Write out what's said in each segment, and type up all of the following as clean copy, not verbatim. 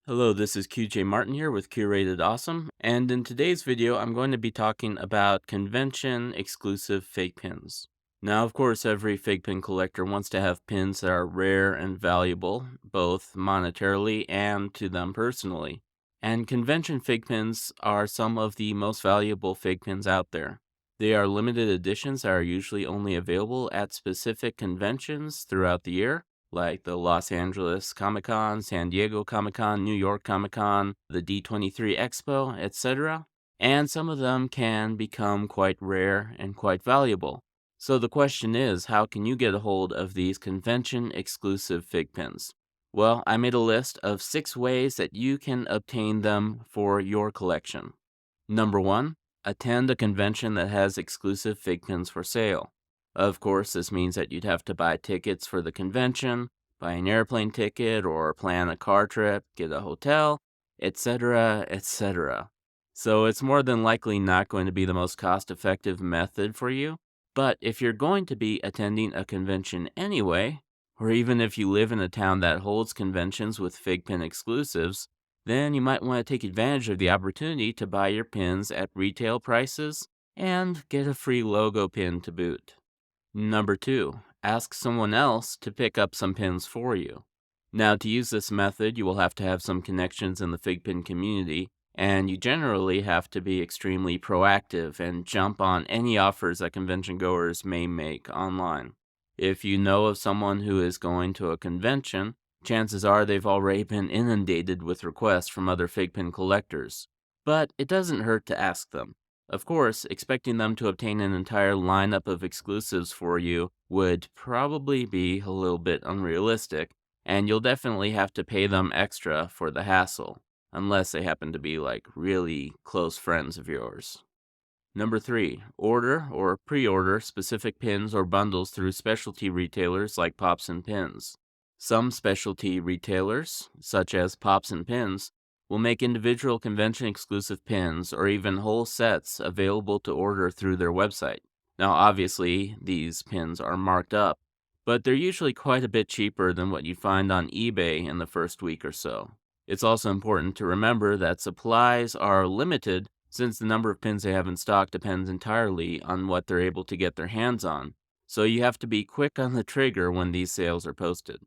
Hello, this is QJ Martin here with Curated Awesome, and in today's video, I'm going to be talking about convention-exclusive fake pins. Now, of course, every fake pin collector wants to have pins that are rare and valuable, both monetarily and to them personally. And convention fake pins are some of the most valuable fake pins out there. They are limited editions that are usually only available at specific conventions throughout the year, like the Los Angeles Comic-Con, San Diego Comic-Con, New York Comic-Con, the D23 Expo, etc. And some of them can become quite rare and quite valuable. So the question is, how can you get a hold of these convention-exclusive fig pins? Well, I made a list of 6 ways that you can obtain them for your collection. Number 1, attend a convention that has exclusive fig pins for sale. Of course, this means that you'd have to buy tickets for the convention, buy an airplane ticket, or plan a car trip, get a hotel, etc., etc. So it's more than likely not going to be the most cost-effective method for you. But if you're going to be attending a convention anyway, or even if you live in a town that holds conventions with fig pin exclusives, then you might want to take advantage of the opportunity to buy your pins at retail prices and get a free logo pin to boot. Number 2, ask someone else to pick up some pins for you. Now, to use this method, you will have to have some connections in the fig pin community, and you generally have to be extremely proactive and jump on any offers that convention goers may make online. If you know of someone who is going to a convention, chances are they've already been inundated with requests from other fig pin collectors. But it doesn't hurt to ask them. Of course, expecting them to obtain an entire lineup of exclusives for you would probably be a little bit unrealistic, and you'll definitely have to pay them extra for the hassle, unless they happen to be like really close friends of yours. Number 3, order or pre-order specific pins or bundles through specialty retailers like Pops and Pins. Some specialty retailers, such as Pops and Pins, will make individual convention-exclusive pins or even whole sets available to order through their website. Now, obviously, these pins are marked up, but they're usually quite a bit cheaper than what you'd find on eBay in the first week or so. It's also important to remember that supplies are limited since the number of pins they have in stock depends entirely on what they're able to get their hands on, so you have to be quick on the trigger when these sales are posted.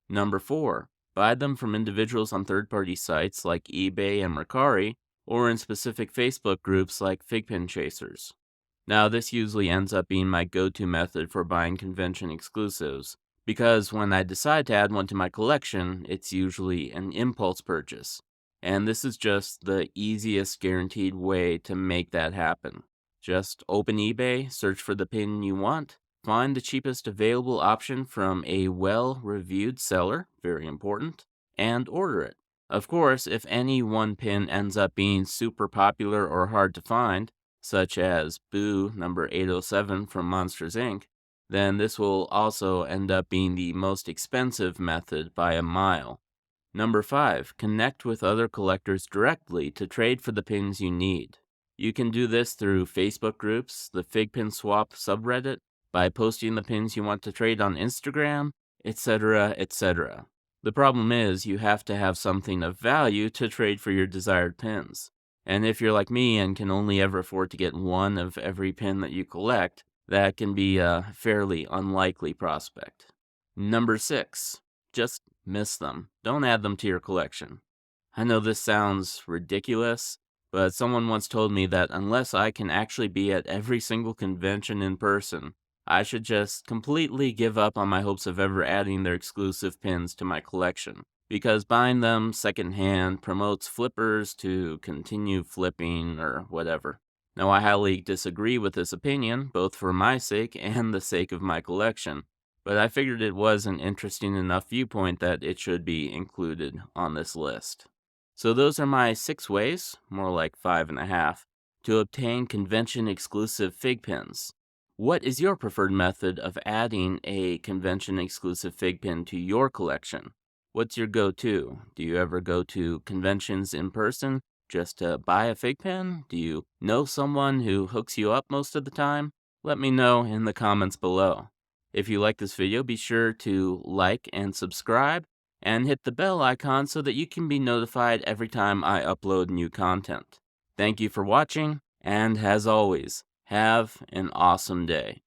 Number 4, buy them from individuals on third-party sites like eBay and Mercari, or in specific Facebook groups like FigPin Chasers. Now, this usually ends up being my go-to method for buying convention exclusives, because when I decide to add one to my collection, it's usually an impulse purchase. And this is just the easiest guaranteed way to make that happen. Just open eBay, search for the pin you want, find the cheapest available option from a well-reviewed seller, very important, and order it. Of course, if any one pin ends up being super popular or hard to find, such as Boo number 807 from Monsters Inc., then this will also end up being the most expensive method by a mile. Number 5, connect with other collectors directly to trade for the pins you need. You can do this through Facebook groups, the FigPin Swap subreddit, by posting the pins you want to trade on Instagram, etc., etc. The problem is you have to have something of value to trade for your desired pins. And if you're like me and can only ever afford to get one of every pin that you collect, that can be a fairly unlikely prospect. Number 6, just miss them. Don't add them to your collection. I know this sounds ridiculous, but someone once told me that unless I can actually be at every single convention in person, I should just completely give up on my hopes of ever adding their exclusive pins to my collection, because buying them secondhand promotes flippers to continue flipping or whatever. Now, I highly disagree with this opinion, both for my sake and the sake of my collection, but I figured it was an interesting enough viewpoint that it should be included on this list. So those are my 6 ways, more like 5.5, to obtain convention-exclusive fig pins. What is your preferred method of adding a convention-exclusive fig pin to your collection? What's your go-to? Do you ever go to conventions in person just to buy a fig pin? Do you know someone who hooks you up most of the time? Let me know in the comments below. If you like this video, be sure to like and subscribe, and hit the bell icon so that you can be notified every time I upload new content. Thank you for watching, and as always, have an awesome day.